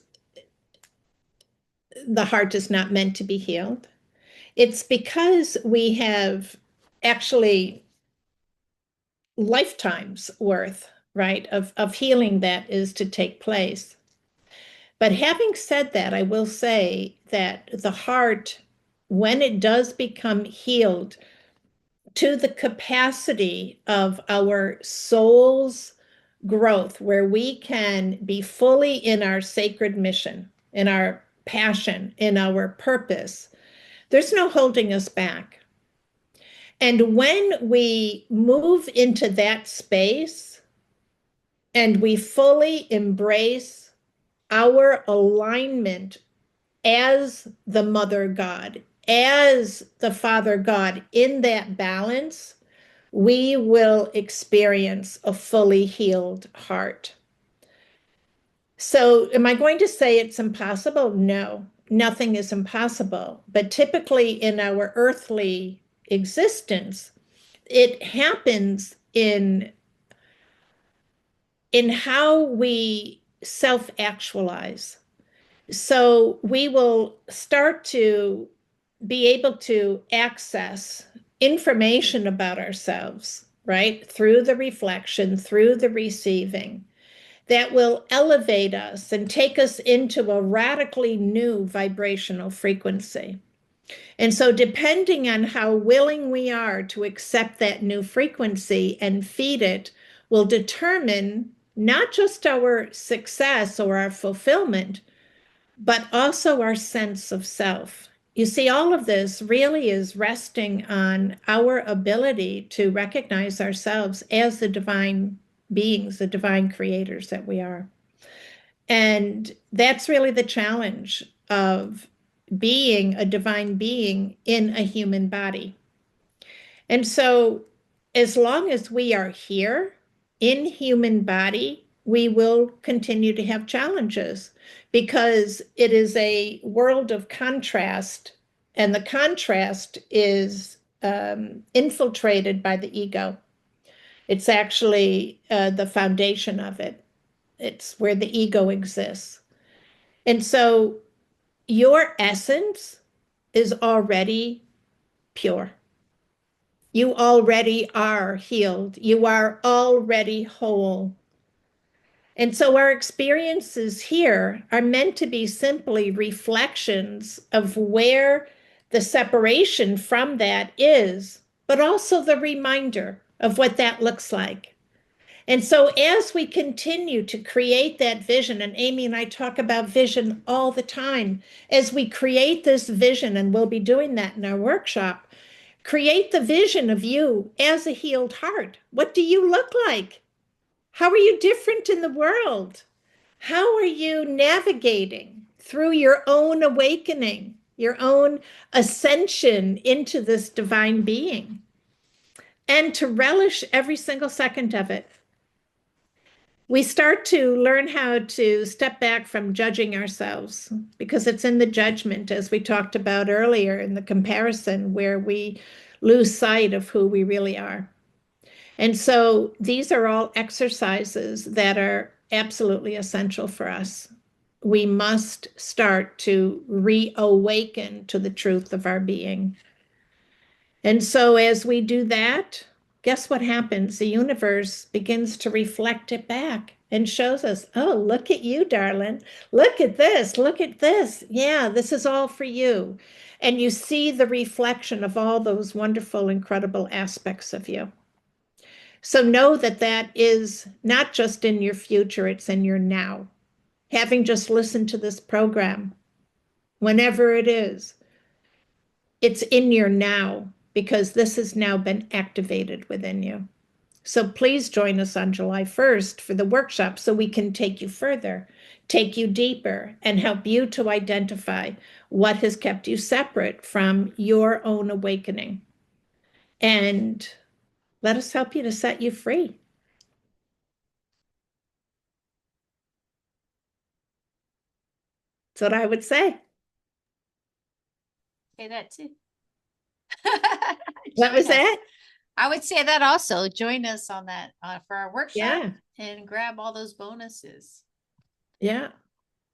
the heart is not meant to be healed. It's because we have actually lifetimes worth, right, of healing that is to take place. But having said that, I will say that the heart, when it does become healed to the capacity of our soul's growth, where we can be fully in our sacred mission, in our passion, in our purpose, there's no holding us back. And when we move into that space and we fully embrace our alignment as the Mother God, as the Father God, in that balance, we will experience a fully healed heart. So, am I going to say it's impossible? No, nothing is impossible. But typically in our earthly existence, it happens in how we self-actualize. So we will start to be able to access information about ourselves, right? Through the reflection, through the receiving, that will elevate us and take us into a radically new vibrational frequency. And so, depending on how willing we are to accept that new frequency and feed it, will determine not just our success or our fulfillment, but also our sense of self. You see, all of this really is resting on our ability to recognize ourselves as the divine beings, the divine creators that we are. And that's really the challenge of being a divine being in a human body. And so, as long as we are here in human body, we will continue to have challenges because it is a world of contrast, and the contrast is infiltrated by the ego. It's actually the foundation of it. It's where the ego exists. And so your essence is already pure. You already are healed. You are already whole. And so our experiences here are meant to be simply reflections of where the separation from that is, but also the reminder of what that looks like. And so, as we continue to create that vision, and Amy and I talk about vision all the time, as we create this vision, and we'll be doing that in our workshop, create the vision of you as a healed heart. What do you look like? How are you different in the world? How are you navigating through your own awakening, your own ascension into this divine being? And to relish every single second of it. We start to learn how to step back from judging ourselves because it's in the judgment, as we talked about earlier, in the comparison where we lose sight of who we really are. And so these are all exercises that are absolutely essential for us. We must start to reawaken to the truth of our being. And so as we do that, guess what happens? The universe begins to reflect it back and shows us, oh, look at you, darling. Look at this. Look at this. Yeah, this is all for you. And you see the reflection of all those wonderful, incredible aspects of you. So know that that is not just in your future, it's in your now. Having just listened to this program, whenever it is, it's in your now because this has now been activated within you. So please join us on July 1st for the workshop so we can take you further, take you deeper, and help you to identify what has kept you separate from your own awakening. And let us help you to set you free. That's what I would say. Say that too. What was Join us. that? I would say that also. Join us on that for our workshop Yeah, and grab all those bonuses. yeah.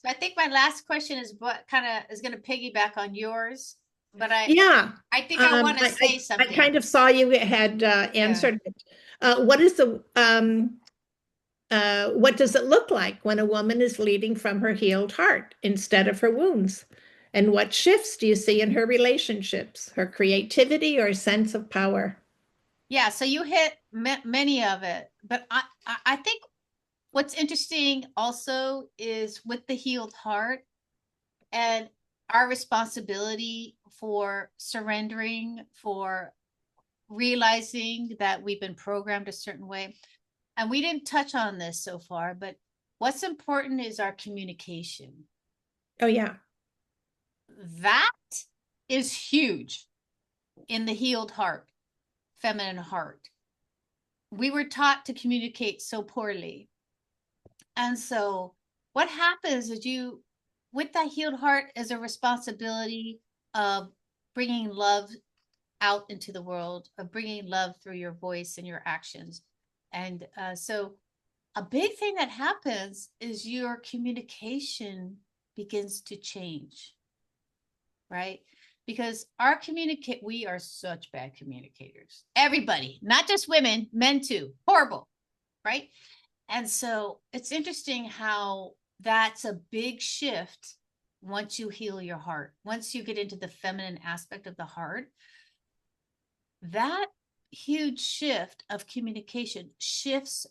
So I think my last question is what kind of is going to piggyback on yours, but Yeah. I think I want to say I something. kind of saw you had Yeah. answered it. What is the what does it look like when a woman is leading from her healed heart instead of her wounds? And what shifts do you see in her relationships, her creativity, or sense of power? Yeah, so you hit many of it, but I think what's interesting also is with the healed heart and our responsibility for surrendering, for realizing that we've been programmed a certain way. And we didn't touch on this so far, but what's important is our communication. Oh, yeah. That is huge in the healed heart, feminine heart. We were taught to communicate so poorly. And so what happens is you, with that healed heart, is a responsibility of bringing love out into the world, of bringing love through your voice and your actions. And so a big thing that happens is your communication begins to change, right? Because we are such bad communicators. Everybody, not just women, men too. Horrible, right? And so it's interesting how that's a big shift once you heal your heart. Once you get into the feminine aspect of the heart, that huge shift of communication shifts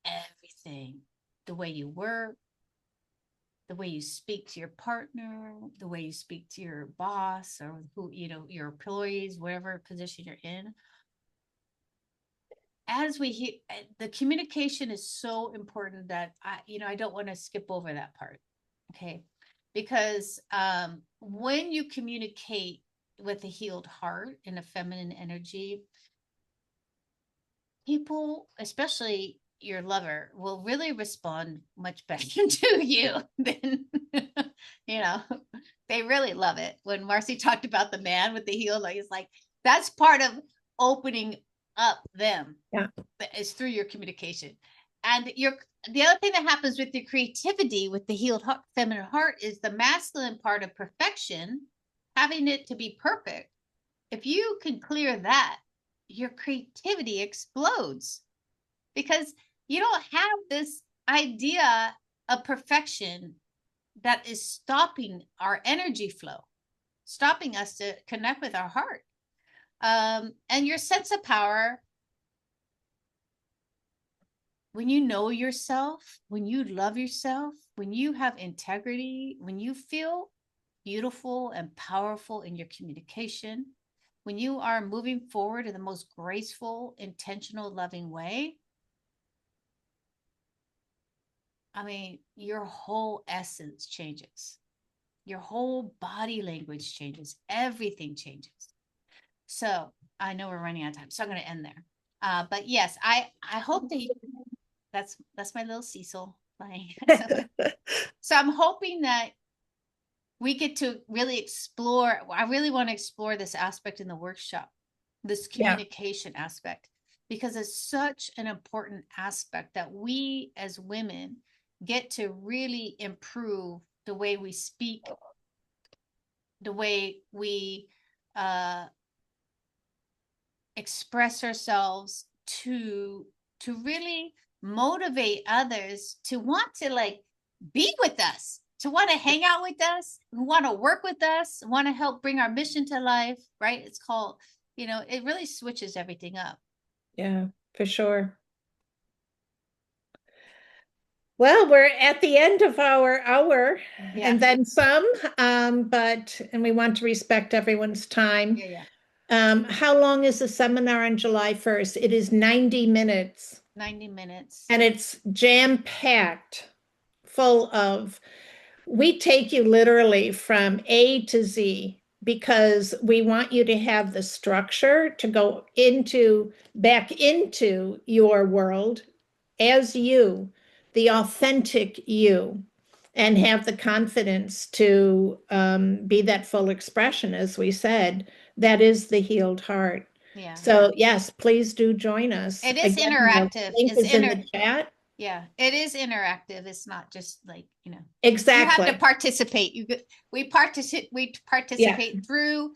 everything. The way you work, the way you speak to your partner, the way you speak to your boss or who, your employees, whatever position you're in. As we hear, the communication is so important that I don't want to skip over that part. Okay. Because when you communicate with a healed heart and a feminine energy, people, especially your lover, will really respond much better to you than, you know, they really love it. When Marcy talked about the man with the heel, like, it's like, that's part of opening up them. Yeah. Is through your communication. And the other thing that happens with your creativity with the healed heart, feminine heart, is the masculine part of perfection, having it to be perfect. If you can clear that, your creativity explodes because you don't have this idea of perfection that is stopping our energy flow, stopping us to connect with our heart. And your sense of power, when you know yourself, when you love yourself, when you have integrity, when you feel beautiful and powerful in your communication, when you are moving forward in the most graceful, intentional, loving way, I mean, your whole essence changes. Your whole body language changes. Everything changes. So I know we're running out of time, so I'm going to end there. But yes, I hope that that's my little Cecil playing. So I'm hoping that we get to really explore. I really want to explore this aspect in the workshop, this Yeah. communication aspect, because it's such an important aspect that we as women get to really improve the way we speak, the way we express ourselves to really motivate others to want to like be with us, to want to hang out with us, who want to work with us, want to help bring our mission to life, right? It's called, it really switches everything up. Yeah, for sure. Well, we're at the end of our hour Yeah. and then some, and we want to respect everyone's time. Yeah. Yeah. How long is the seminar on July 1st? It is 90 minutes 90 minutes. and it's jam-packed full of, we take you literally from A to Z because we want you to have the structure to go back into your world as you, the authentic you, and have the confidence to be that full expression, as we said, that is the healed heart. Yeah. So, yes, please do join us. It is Again, the interactive. link is in the chat. Yeah, it is interactive. It's not just like, you have to Exactly. participate. We Yeah. participate through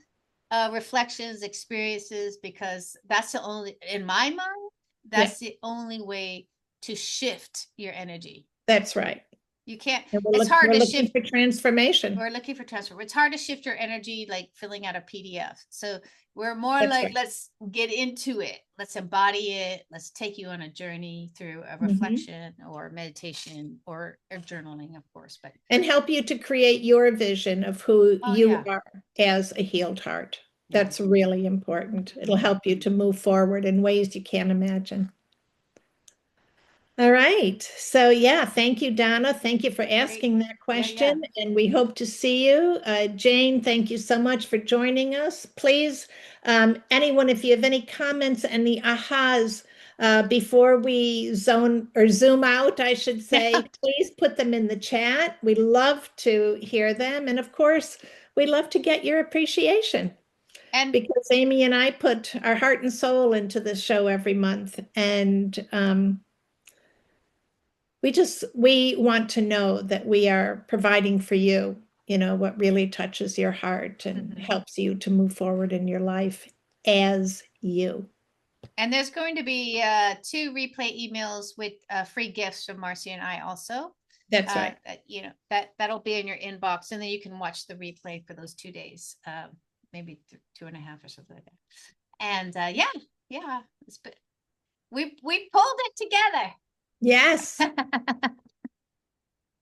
reflections, experiences, because that's the only, in my mind, Yeah. that's the only way to shift your energy. That's right. You can't, And it's hard we're to looking shift. for transformation. We're looking for transfer. It's hard to shift your energy like filling out a PDF. So we're more That's like, right. let's get into it. Let's embody it. Let's take you on a journey through a Mhm. reflection or meditation or journaling, of course. But And help you to create your vision of who oh you yeah, are as a healed heart. yeah. That's really important. It'll Mhm. help you to move forward in ways you can't imagine. All right. So, yeah, thank you, Donna. Thank you for Great. asking that Yeah, yeah. question. And we hope to see you. Jane, thank you so much for joining us. Please, anyone, if you have any comments, any ahas before we zone or zoom out, I should say, please put them in the chat. We love to hear them. And of course, we love to get your appreciation And because Amy and I put our heart and soul into this show every month. And, we want to know that we are providing for you, what really touches your heart and mhm. helps you to move forward in your life as you. And there's going to be 2 replay emails with free gifts from Marcy and I also. That's right. That'll be in your inbox, and then you can watch the replay for those 2 days, maybe 2.5 or something like that. And yeah, we pulled it together. Yes,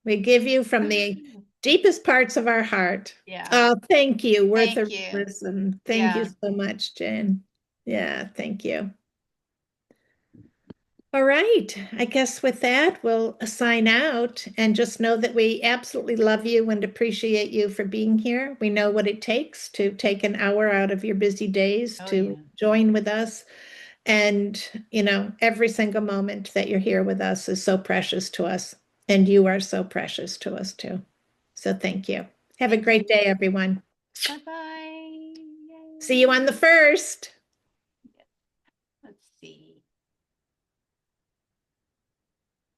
we give you from the deepest parts of our heart. Yeah. Oh, thank you. Worth Thank a you. listen. Thank you Yeah. so much, Jen. Yeah, thank you. All right. I guess with that, we'll sign out and just know that we absolutely love you and appreciate you for being here. We know what it takes to take an hour out of your busy days Oh to yeah. join with us. And, every single moment that you're here with us is so precious to us. And you are so precious to us too. So thank you. Have a Thank you. great day, everyone. Bye bye. See you on the 1st.